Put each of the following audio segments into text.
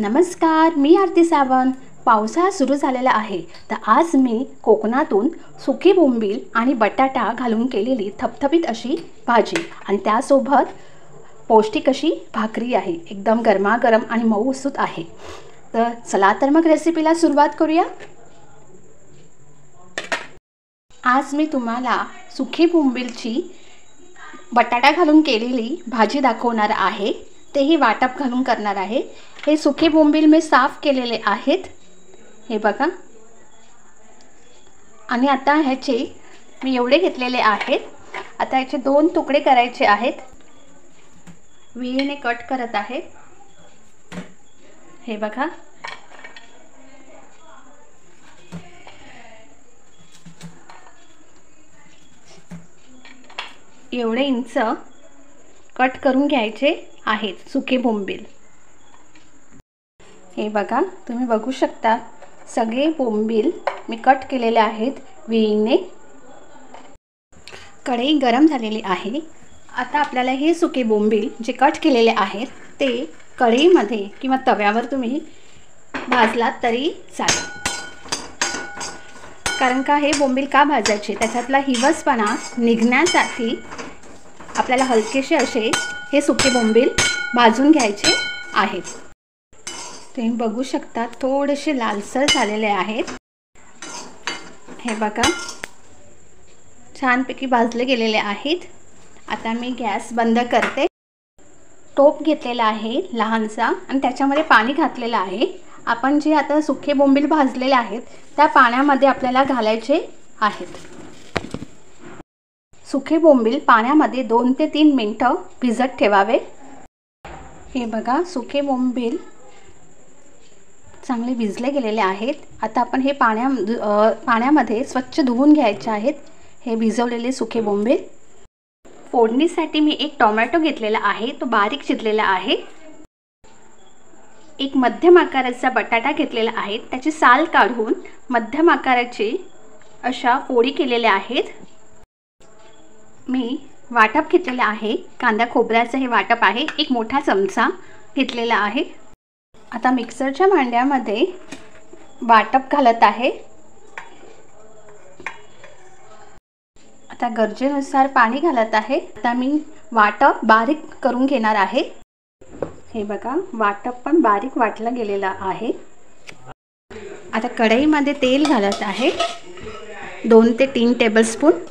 नमस्कार, मी आरती सावंत। पावसाळा सुरू झालेला आहे, तर आज मी कोकणातून सुकी बोंबील आणि बटाटा घालून केलेली थपथपीत अशी भाजी आणि त्यासोबत पौष्टिक अशी भाकरी आहे। एकदम गरमागरम आणि मऊसूत आहे। तर चला तर मग रेसिपीला सुरुवात करूया। आज मी तुम्हाला सुकी बोंबीलची बटाटा घालून केलेली भाजी दाखवणार आहे। तेही वाटप घालून करणार आहे। हे सुके बोंबील मी साफ केलेले आहेत, हे बघा। आणि आता ह्याचे मी एवढे घेतलेले आहेत। आता ह्याचे 2 तुकडे करायचे आहेत। विळीने कट करत आहे, हे बघा। एवढे इंच कट करून घ्यायचे आहेत सुके बोंबील। हे बघा, तुम्ही बघू शकता सगळे बोंबील मी कट केलेले आहेत विळीने। कढई गरम झालेली आहे। आता आपल्याला हे सुके बोंबील जे कट केलेले आहेत ते कढईमध्ये किंवा तव्यावर तुम्ही भाजलात तरी चालेल। कारण का हे बोंबील का भाजायचे, त्याच्यातला हिवसपणा निघण्यासाठी आपल्याला हलकेसे असे हे सुके बोंबील भाजून घ्यायचे आहेत। तुम्ही बघू शकता थोडेसे लालसर झालेले आहेत, हे बघा। छानपैकी भाजले गेलेले आहेत। आता मी गॅस बंद करते। टोप घेतलेला आहे लहानसा आणि त्याच्यामध्ये पाणी घातलेलं आहे। आपण जे आता सुके बोंबील भाजलेले आहेत त्या पाण्यामध्ये आपल्याला घालायचे आहेत। सुके बोंबील पाण्यामध्ये 2 ते 3 मिनिटं भिजत ठेवावे। हे बघा, सुके बोंबील चांगले भिजले गेलेले आहेत। आता आपण हे पाण्यामध्ये स्वच्छ धुवून घ्यायचे आहेत हे भिजवलेले सुके बोंबील। फोडणीसाठी मी 1 टोमॅटो घेतलेला आहे, तो बारीक चिरलेला आहे। 1 मध्यम आकाराचा बटाटा घेतलेला आहे, त्याची साल काढून मध्यम आकाराचे अशा फोडी केलेल्या आहेत। मी वाटप घेतलेला आहे, कांदा खोबऱ्याचं हे वाटप आहे, 1 मोठा चमचा घेतलेला आहे। आता मिक्सरच्या भांड्यामध्ये वाटप घालत आहे। आता गरजेनुसार पाणी घालत आहे। आता मी वाटप बारीक करून घेणार आहे। हे बघा, वाटप पण बारीक वाटलं गेलेलं आहे। आता कढईमध्ये तेल घालत आहे, 2 ते 3 टेबलस्पून।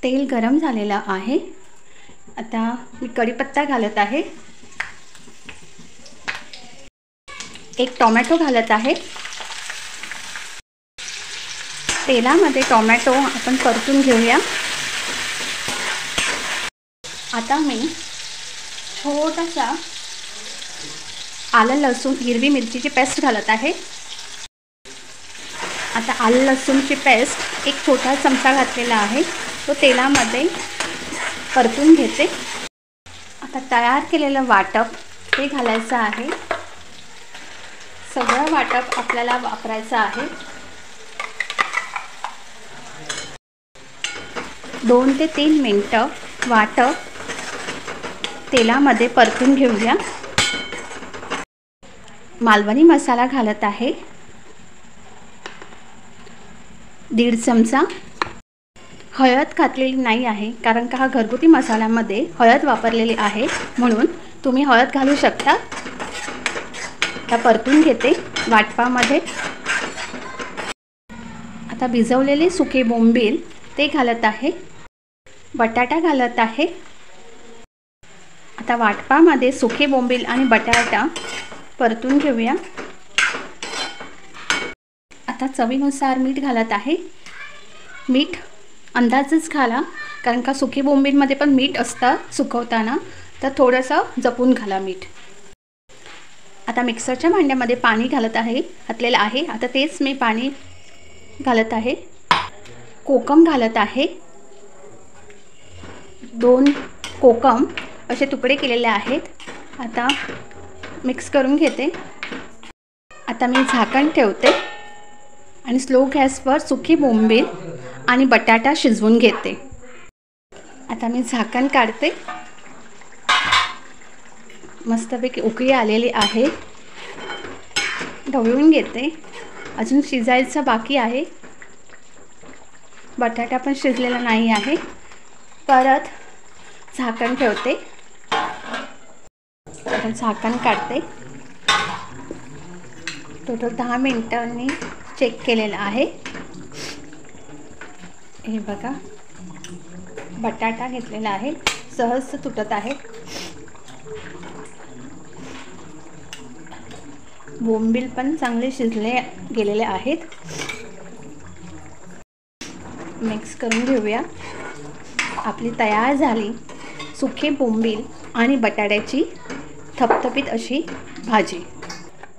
तेल गरम झालेलं आहे। आता मी कढीपत्ता घालत आहे, 1 टोमॅटो घालत आहे। तेलामध्ये टोमॅटो आपण परतून घेऊया। आता मी छोटासा आलं लसूण हिरवी मिरचीची पेस्ट घालत आहे। आता आलं लसूणची पेस्ट 1 छोटा चमचा घातलेला आहे, तो तेलामध्ये परतून घेते। आता तयार केलेलं वाटप हे घालायचं आहे। सगळं वाटप आपल्याला वापरायचं आहे। 2 ते 3 मिनिटं वाटप तेलामध्ये परतून घेऊया। मालवणी मसाला घालत आहे, 1.5 चमचा। हळद घातलेली नाही आहे, कारण का हा घरगुती मसाल्यामध्ये हळद वापरलेली आहे, म्हणून तुम्ही हळद घालू शकता। आता परतून घेते वाटपामध्ये। आता भिजवलेले सुके बोंबील ते घालत आहे, बटाटा घालत आहे। आता वाटपामध्ये सुके बोंबील आणि बटाटा परतून घेऊया। आता चवीनुसार मीठ घालत आहे। मीठ अंदाजच घाला, कारण का सुके बोंबीलमध्ये पण मीठ असतं सुकवताना, तर थोडंसं जपून घाला मीठ। आता मिक्सरच्या भांड्यामध्ये पाणी घातलेलं आहे। आता तेच मी पाणी घालत आहे। कोकम घालत आहे, 2 कोकम असे तुकडे केलेले आहेत। आता मिक्स करून घेते। आता मी झाकण ठेवते आणि स्लो गॅसवर सुकी बोंबील आणि बटाटा शिजवून घेते। आता मी झाकण काढते। मस्तपैकी उकळी आलेली आहे. ढवळून घेते. अजून शिजायचं बाकी आहे. बटाटा पण शिजलेला नाही आहे. परत झाकण ठेवते. आता झाकण काढते. टोटल 10 मिनिटांनी चेक केलेलं आहे. हे बघा, बटाटा घेतलेला आहे, सहज तुटत आहे. बोंबील पण चांगले शिजले गेलेले आहेत. मिक्स करून घेऊया. आपली तयार झाली सुके बोंबील आणि बटाट्याची थपथपीत अशी भाजी.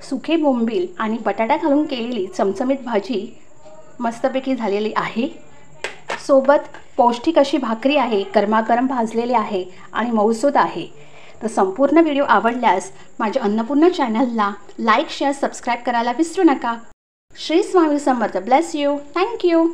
सुके बोंबील आणि बटाटा घालून केलेली चमचमीत भाजी मस्तपैकी झालेली आहे. सोबत पौष्टिक अशी भाकरी आहे, गरमागरम भाजलेली आहे आणि मऊसूद आहे. तर संपूर्ण व्हिडिओ आवडल्यास माझ्या अन्नपूर्णा चॅनलला लाईक, शेअर, सबस्क्राईब करायला विसरू नका. Shri Swami Samarth. Bless you. Thank you.